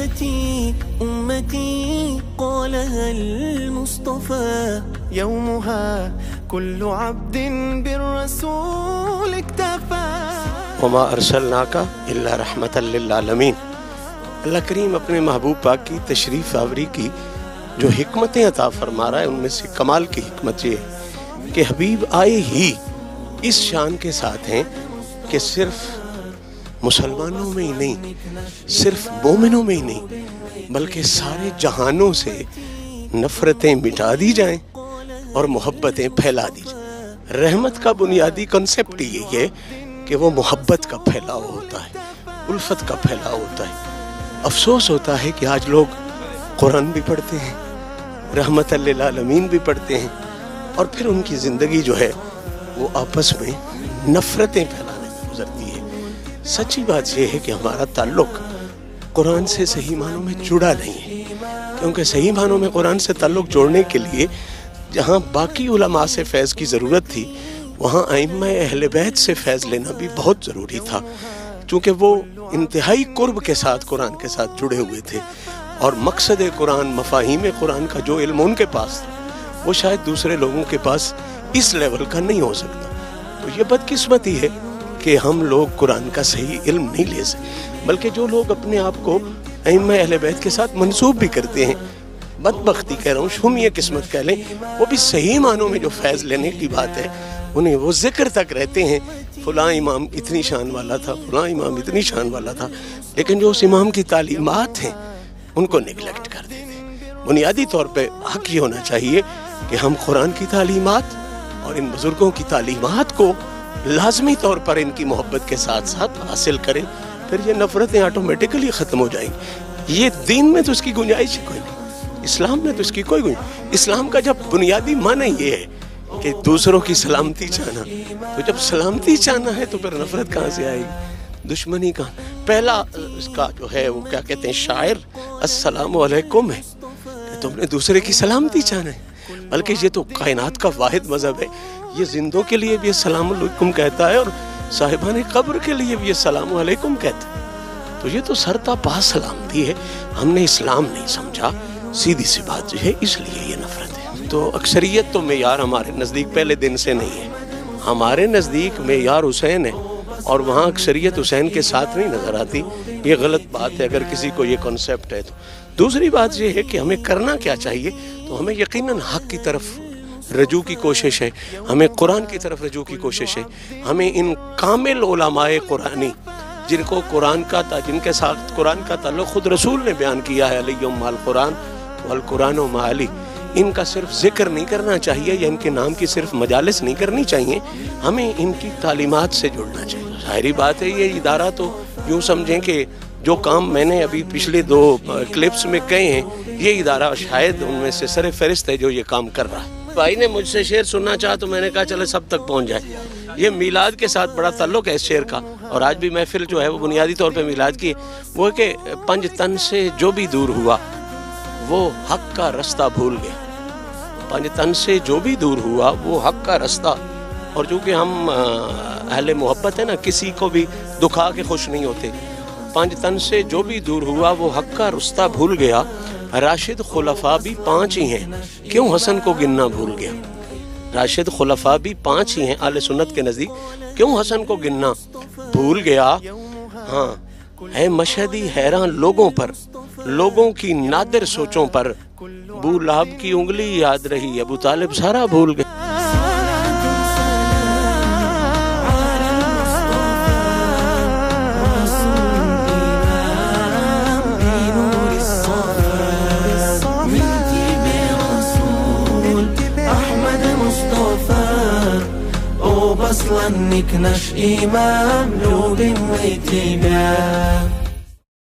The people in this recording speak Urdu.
أمتي أمتي قالها المصطفى يومها كل عبد بالرسول اكتفى وما ارسلناک الا رحمۃ للعالمین۔ اللہ کریم اپنے محبوب پاک کی تشریف آوری کی جو حکمتیں عطا فرما رہا ہے، ان میں سے کمال کی حکمت یہ ہے کہ حبیب آئے ہی اس شان کے ساتھ ہیں کہ صرف مسلمانوں میں ہی نہیں، صرف مومنوں میں ہی نہیں، بلکہ سارے جہانوں سے نفرتیں مٹا دی جائیں اور محبتیں پھیلا دی جائیں۔ رحمت کا بنیادی کنسپٹ یہی ہے کہ وہ محبت کا پھیلاؤ ہوتا ہے، الفت کا پھیلاؤ ہوتا ہے۔ افسوس ہوتا ہے کہ آج لوگ قرآن بھی پڑھتے ہیں، رحمت للعالمین بھی پڑھتے ہیں، اور پھر ان کی زندگی جو ہے وہ آپس میں نفرتیں پھیلانے میں گزرتی ہے۔ سچی بات یہ ہے کہ ہمارا تعلق قرآن سے صحیح معنوں میں جڑا نہیں ہے، کیونکہ صحیح معنوں میں قرآن سے تعلق جوڑنے کے لیے جہاں باقی علماء سے فیض کی ضرورت تھی، وہاں ائمہ اہل بیت سے فیض لینا بھی بہت ضروری تھا، چونکہ وہ انتہائی قرب کے ساتھ قرآن کے ساتھ جڑے ہوئے تھے، اور مقصد قرآن، مفاہیم قرآن کا جو علم ان کے پاس تھا وہ شاید دوسرے لوگوں کے پاس اس لیول کا نہیں ہو سکتا۔ تو یہ بدقسمتی ہے کہ ہم لوگ قرآن کا صحیح علم نہیں لے سکتے، بلکہ جو لوگ اپنے آپ کو ائمہ اہل بیت کے ساتھ منسوب بھی کرتے ہیں، بدبختی کہہ رہا ہوں، شومیہ قسمت کہہ لیں، وہ بھی صحیح معنوں میں جو فیض لینے کی بات ہے انہیں وہ ذکر تک رہتے ہیں، فلاں امام اتنی شان والا تھا، فلاں امام اتنی شان والا تھا، لیکن جو اس امام کی تعلیمات ہیں ان کو نیگلیکٹ کر دیتے ہیں۔ بنیادی طور پہ حق یہ ہونا چاہیے کہ ہم قرآن کی تعلیمات اور ان بزرگوں کی تعلیمات کو لازمی طور پر ان کی محبت کے ساتھ ساتھ حاصل کریں، پھر یہ نفرتیں آٹومیٹکلی ختم ہو جائیں گی۔ یہ دین میں تو اس کی گنجائش کوئی نہیں، اسلام میں تو اس کی کوئی گنجائش۔ اسلام کا جب بنیادی معنی یہ ہے کہ دوسروں کی سلامتی چاہنا، تو جب سلامتی چاہنا ہے تو پھر نفرت کہاں سے آئے گی، دشمنی کہاں؟ پہلا اس کا جو ہے وہ کیا کہتے ہیں شاعر، السلام علیکم ہے کہ تم نے دوسرے کی سلامتی چاہنا ہے، بلکہ یہ تو کائنات کا واحد مذہب ہے، یہ زندوں کے لیے بھی السلام علیکم کہتا ہے اور صاحبان قبر کے لیے بھی السلام علیکم کہتا ہے۔ تو یہ تو سرتا پا سلامتی ہے، ہم نے اسلام نہیں سمجھا، سیدھی سی بات جو ہے، اس لیے یہ نفرت ہے۔ تو اکثریت تو معیار ہمارے نزدیک پہلے دن سے نہیں ہے، ہمارے نزدیک معیار حسین ہے، اور وہاں اکثریت حسین کے ساتھ نہیں نظر آتی۔ یہ غلط بات ہے اگر کسی کو یہ کنسپٹ ہے تو۔ دوسری بات یہ ہے کہ ہمیں کرنا کیا چاہیے، تو ہمیں یقیناً حق کی طرف رجوع کی کوشش ہے، ہمیں قرآن کی طرف رجوع کی کوشش ہے، ہمیں ان کامل علماء قرآنی جن کو جن کے ساتھ قرآن کا تعلق خود رسول نے بیان کیا ہے، علی مع القرآن والقرآن مع علی، ان کا صرف ذکر نہیں کرنا چاہیے یا ان کے نام کی صرف مجالس نہیں کرنی چاہیے، ہمیں ان کی تعلیمات سے جڑنا چاہیے۔ ظاہری بات ہے یہ ادارہ تو یوں سمجھیں کہ جو کام میں نے ابھی پچھلے 2 کلپس میں کہے ہیں، یہ ادارہ شاید ان میں سے سر فہرست ہے جو یہ کام کر رہا ہے۔ بھائی نے مجھ سے شعر سننا چاہا تو میں نے کہا چلے سب تک پہنچ جائے۔ یہ میلاد کے ساتھ بڑا تعلق ہے اس شعر کا، اور آج بھی محفل جو ہے وہ بنیادی طور پہ میلاد کی ہے۔ وہ کہ پنج تن سے جو بھی دور ہوا وہ حق کا رستہ بھول گیا، پنج تن سے جو بھی دور ہوا وہ حق کا رستہ۔ اور چونکہ ہم اہل محبت ہے نا، کسی کو بھی دکھا کے خوش نہیں ہوتے۔ پنج تن سے جو بھی دور ہوا وہ حق کا رستہ بھول گیا، راشد خلفاء بھی 5 ہی ہیں، کیوں حسن کو گننا بھول گیا؟ راشد خلفاء بھی 5 ہی ہیں اہل سنت کے نزدیک، کیوں حسن کو گننا بھول گیا؟ ہاں ہے مشہدی حیران لوگوں پر، لوگوں کی نادر سوچوں پر، ابو لہب کی انگلی یاد رہی، ابو طالب سارا بھول گیا۔ أصلا نكنش إمام لو بنويتي